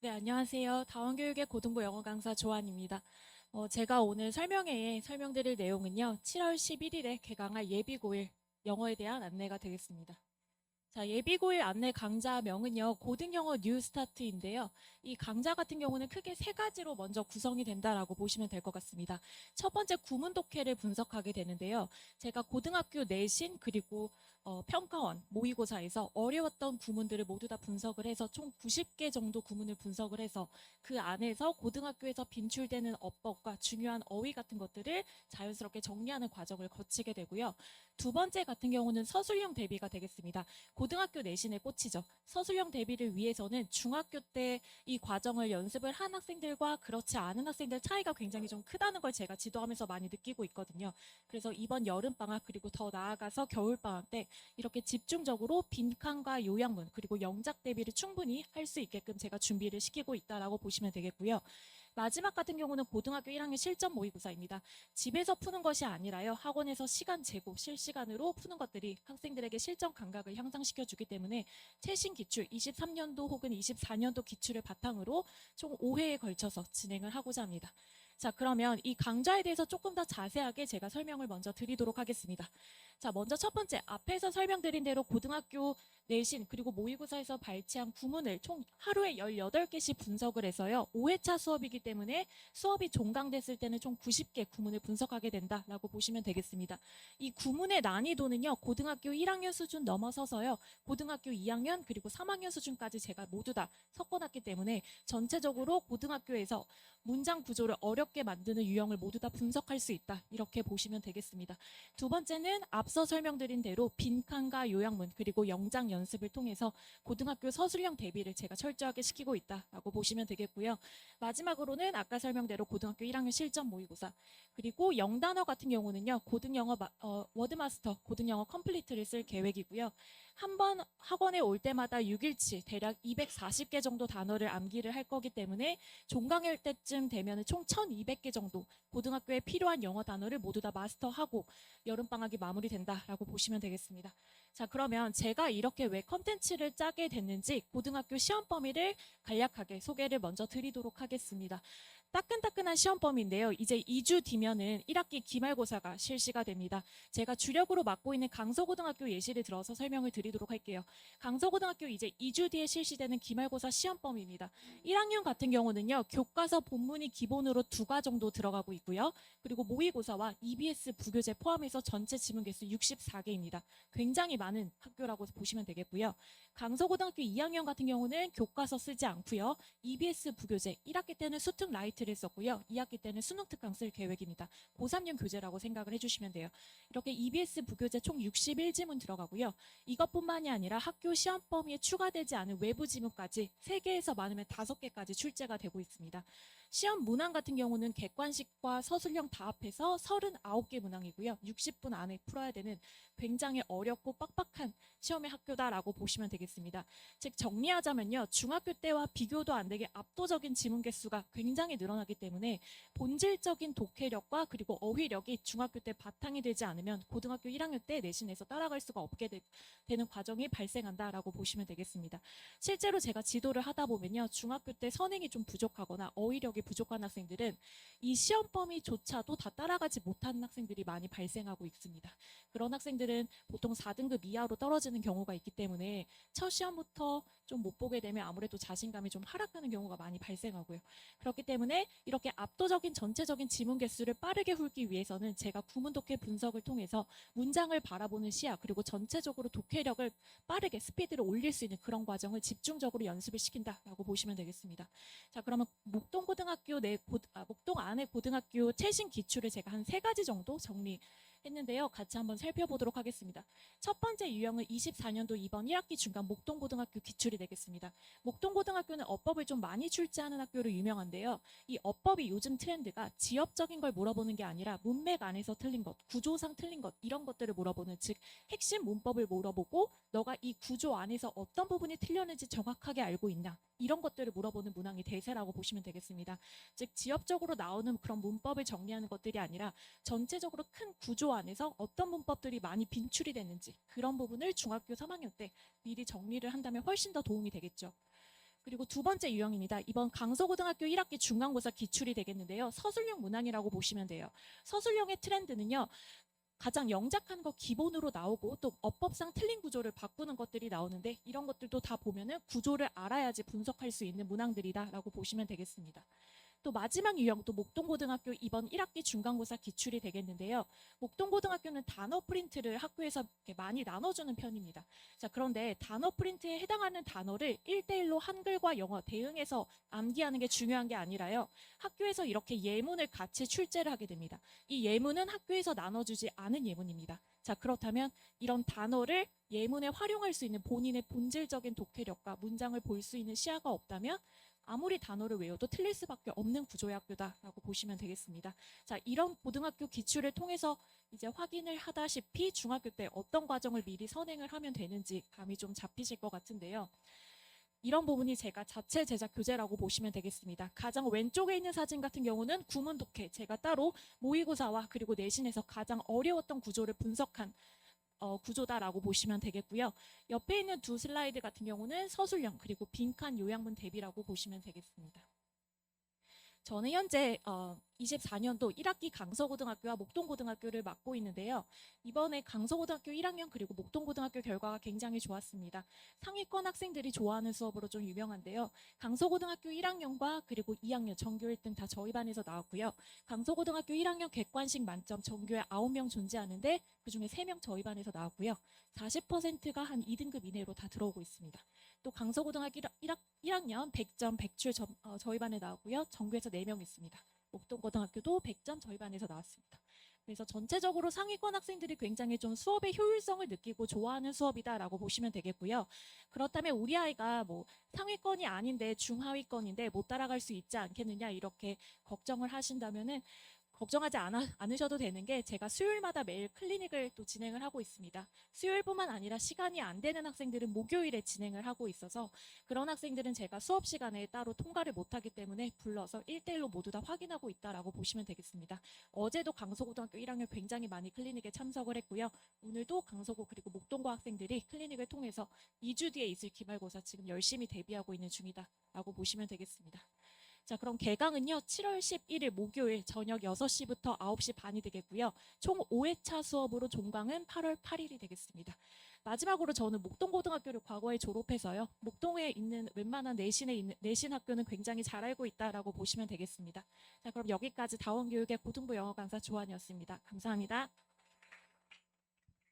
네, 안녕하세요. 다원교육의 고등부 영어 강사 조한입니다. 제가 오늘 설명회에 설명드릴 내용은요, 7월 11일에 개강할 예비고일 영어에 대한 안내가 되겠습니다. 자, 예비고일 안내 강좌명은요, 고등영어 뉴스타트인데요. 이 강좌 같은 경우는 크게 세 가지로 먼저 구성이 된다라고 보시면 될 것 같습니다. 첫 번째 구문 독해를 분석하게 되는데요. 제가 고등학교 내신 그리고 평가원 모의고사에서 어려웠던 구문들을 모두 다 분석을 해서 총 90개 정도 구문을 분석을 해서 그 안에서 고등학교에서 빈출되는 어법과 중요한 어휘 같은 것들을 자연스럽게 정리하는 과정을 거치게 되고요. 두 번째 같은 경우는 서술형 대비가 되겠습니다. 고등학교 내신에 꽂히죠. 서술형 대비를 위해서는 중학교 때 이 과정을 연습을 한 학생들과 그렇지 않은 학생들 차이가 굉장히 좀 크다는 걸 제가 지도하면서 많이 느끼고 있거든요. 그래서 이번 여름방학 그리고 더 나아가서 겨울방학 때 이렇게 집중적으로 빈칸과 요약문 그리고 영작 대비를 충분히 할 수 있게끔 제가 준비를 시키고 있다라고 보시면 되겠고요. 마지막 같은 경우는 고등학교 1학년 실전 모의고사입니다. 집에서 푸는 것이 아니라요. 학원에서 시간 재고 실시간으로 푸는 것들이 학생들에게 실전 감각을 향상시켜주기 때문에 최신 기출 23년도 혹은 24년도 기출을 바탕으로 총 5회에 걸쳐서 진행을 하고자 합니다. 자, 그러면 이 강좌에 대해서 조금 더 자세하게 제가 설명을 먼저 드리도록 하겠습니다. 자, 먼저 첫 번째, 앞에서 설명드린 대로 고등학교 내신 그리고 모의고사에서 발췌한 구문을 총 하루에 18개씩 분석을 해서요. 5회차 수업이기 때문에 수업이 종강됐을 때는 총 90개 구문을 분석하게 된다라고 보시면 되겠습니다. 이 구문의 난이도는요. 고등학교 1학년 수준 넘어서서요. 고등학교 2학년 그리고 3학년 수준까지 제가 모두 다 섞어놨기 때문에 전체적으로 고등학교에서 문장 구조를 어렵게 만드는 유형을 모두 다 분석할 수 있다. 이렇게 보시면 되겠습니다. 두 번째는 앞서 설명드린 대로 빈칸과 요약문 그리고 영장 연습을 통해서 고등학교 서술형 대비를 제가 철저하게 시키고 있다라고 보시면 되겠고요. 마지막으로는 아까 설명대로 고등학교 1학년 실전 모의고사 그리고 영단어 같은 경우는요. 고등영어 워드마스터 고등영어 컴플리트를 쓸 계획이고요. 한 번 학원에 올 때마다 6일치 대략 240개 정도 단어를 암기를 할 거기 때문에 종강일 때쯤 되면 총 1200개 정도 고등학교에 필요한 영어 단어를 모두 다 마스터하고 여름방학이 마무리된다라고 보시면 되겠습니다. 자, 그러면 제가 이렇게 왜 컨텐츠를 짜게 됐는지 고등학교 시험 범위를 간략하게 소개를 먼저 드리도록 하겠습니다. 따끈따끈한 시험 범위인데요. 이제 2주 뒤면은 1학기 기말고사가 실시가 됩니다. 제가 주력으로 맡고 있는 강서고등학교 예시를 들어서 설명을 드리도록 할게요. 강서고등학교 이제 2주 뒤에 실시되는 기말고사 시험 범위입니다. 1학년 같은 경우는요. 교과서 본문이 기본으로 2과 정도 들어가고 있고요. 그리고 모의고사와 EBS 부교재 포함해서 전체 지문 개수 64개입니다. 굉장히 많은 학교라고 보시면 되겠고요. 강서고등학교 2학년 같은 경우는 교과서 쓰지 않고요. EBS 부교재 1학기 때는 수특 라이트를 썼고요. 2학기 때는 수능 특강 쓸 계획입니다. 고3용 교재라고 생각을 해주시면 돼요. 이렇게 EBS 부교재 총 61지문 들어가고요. 이것뿐만이 아니라 학교 시험 범위에 추가되지 않은 외부 지문까지 3개에서 많으면 5개까지 출제가 되고 있습니다. 시험 문항 같은 경우는 객관식과 서술형 다 합해서 39개 문항이고요. 60분 안에 풀어야 되는 굉장히 어렵고 빡빡한 시험의 학교다라고 보시면 되겠습니다. 즉 정리하자면요. 중학교 때와 비교도 안 되게 압도적인 지문 개수가 굉장히 늘어나기 때문에 본질적인 독해력과 그리고 어휘력이 중학교 때 바탕이 되지 않으면 고등학교 1학년 때 내신에서 따라갈 수가 없게 되는 과정이 발생한다라고 보시면 되겠습니다. 실제로 제가 지도를 하다 보면요. 중학교 때 선행이 좀 부족하거나 어휘력이 부족한 학생들은 이 시험 범위조차도 다 따라가지 못하는 학생들이 많이 발생하고 있습니다. 그런 학생들은 보통 4등급 이하로 떨어지는 경우가 있기 때문에 첫 시험부터 좀 못 보게 되면 아무래도 자신감이 좀 하락하는 경우가 많이 발생하고요. 그렇기 때문에 이렇게 압도적인 전체적인 지문 개수를 빠르게 훑기 위해서는 제가 구문 독해 분석을 통해서 문장을 바라보는 시야 그리고 전체적으로 독해력을 빠르게 스피드를 올릴 수 있는 그런 과정을 집중적으로 연습을 시킨다라고 보시면 되겠습니다. 자, 그러면 목동 안에 고등학교 최신 기출을 제가 한 3가지 정도 정리했는데요. 같이 한번 살펴보도록 하겠습니다. 첫 번째 유형은 24년도 이번 1학기 중간 목동고등학교 기출이 되겠습니다. 목동고등학교는 어법을 좀 많이 출제하는 학교로 유명한데요. 이 어법이 요즘 트렌드가 지엽적인 걸 물어보는 게 아니라 문맥 안에서 틀린 것, 구조상 틀린 것 이런 것들을 물어보는 즉 핵심 문법을 물어보고 너가 이 구조 안에서 어떤 부분이 틀렸는지 정확하게 알고 있나 이런 것들을 물어보는 문항이 대세라고 보시면 되겠습니다. 즉 지엽적으로 나오는 그런 문법을 정리하는 것들이 아니라 전체적으로 큰 구조 안에서 어떤 문법들이 많이 빈출이 됐는지 그런 부분을 중학교 3학년 때 미리 정리를 한다면 훨씬 더 도움이 되겠죠. 그리고 두 번째 유형입니다. 이번 강서고등학교 1학기 중간고사 기출이 되겠는데요. 서술형 문항이라고 보시면 돼요. 서술형의 트렌드는요. 가장 영작한 거 기본으로 나오고 또 어법상 틀린 구조를 바꾸는 것들이 나오는데 이런 것들도 다 보면은 구조를 알아야지 분석할 수 있는 문항들이다라고 보시면 되겠습니다. 또 마지막 유형 또 목동고등학교 이번 1학기 중간고사 기출이 되겠는데요. 목동고등학교는 단어 프린트를 학교에서 이렇게 많이 나눠주는 편입니다. 자, 그런데 단어 프린트에 해당하는 단어를 1대1로 한글과 영어 대응해서 암기하는 게 중요한 게 아니라요. 학교에서 이렇게 예문을 같이 출제를 하게 됩니다. 이 예문은 학교에서 나눠주지 않은 예문입니다. 자, 그렇다면 이런 단어를 예문에 활용할 수 있는 본인의 본질적인 독해력과 문장을 볼 수 있는 시야가 없다면 아무리 단어를 외워도 틀릴 수밖에 없는 구조의 학교다라고 보시면 되겠습니다. 자, 이런 고등학교 기출을 통해서 이제 확인을 하다시피 중학교 때 어떤 과정을 미리 선행을 하면 되는지 감이 좀 잡히실 것 같은데요. 이런 부분이 제가 자체 제작 교재라고 보시면 되겠습니다. 가장 왼쪽에 있는 사진 같은 경우는 구문 독해, 제가 따로 모의고사와 그리고 내신에서 가장 어려웠던 구조를 분석한 구조다라고 보시면 되겠고요. 옆에 있는 두 슬라이드 같은 경우는 서술형 그리고 빈칸 요약문 대비라고 보시면 되겠습니다. 저는 현재 24년도 1학기 강서고등학교와 목동고등학교를 맡고 있는데요. 이번에 강서고등학교 1학년 그리고 목동고등학교 결과가 굉장히 좋았습니다. 상위권 학생들이 좋아하는 수업으로 좀 유명한데요. 강서고등학교 1학년과 그리고 2학년 전교 1등 다 저희 반에서 나왔고요. 강서고등학교 1학년 객관식 만점 전교에 9명 존재하는데 그중에 3명 저희 반에서 나왔고요. 40%가 한 2등급 이내로 다 들어오고 있습니다. 또 강서고등학교 1학년 100점 100출 저희 반에 나왔고요. 전교에서 4명 있습니다. 목동고등학교도 100점 저희 반에서 나왔습니다. 그래서 전체적으로 상위권 학생들이 굉장히 좀 수업의 효율성을 느끼고 좋아하는 수업이다라고 보시면 되겠고요. 그렇다면 우리 아이가 뭐 상위권이 아닌데 중하위권인데 못 따라갈 수 있지 않겠느냐 이렇게 걱정을 하신다면은 걱정하지 않으셔도 되는 게 제가 수요일마다 매일 클리닉을 또 진행을 하고 있습니다. 수요일뿐만 아니라 시간이 안 되는 학생들은 목요일에 진행을 하고 있어서 그런 학생들은 제가 수업 시간에 따로 통과를 못하기 때문에 불러서 1대1로 모두 다 확인하고 있다라고 보시면 되겠습니다. 어제도 강서고등학교 1학년 굉장히 많이 클리닉에 참석을 했고요. 오늘도 강서고 그리고 목동고 학생들이 클리닉을 통해서 2주 뒤에 있을 기말고사 지금 열심히 대비하고 있는 중이다라고 보시면 되겠습니다. 자, 그럼 개강은요 7월 11일 목요일 저녁 6시부터 9시 반이 되겠고요. 총 5회차 수업으로 종강은 8월 8일이 되겠습니다. 마지막으로 저는 목동고등학교를 과거에 졸업해서요. 목동에 있는 웬만한 내신 학교는 굉장히 잘 알고 있다라고 보시면 되겠습니다. 자, 그럼 여기까지 다원교육의 고등부 영어 강사 조한이었습니다. 감사합니다.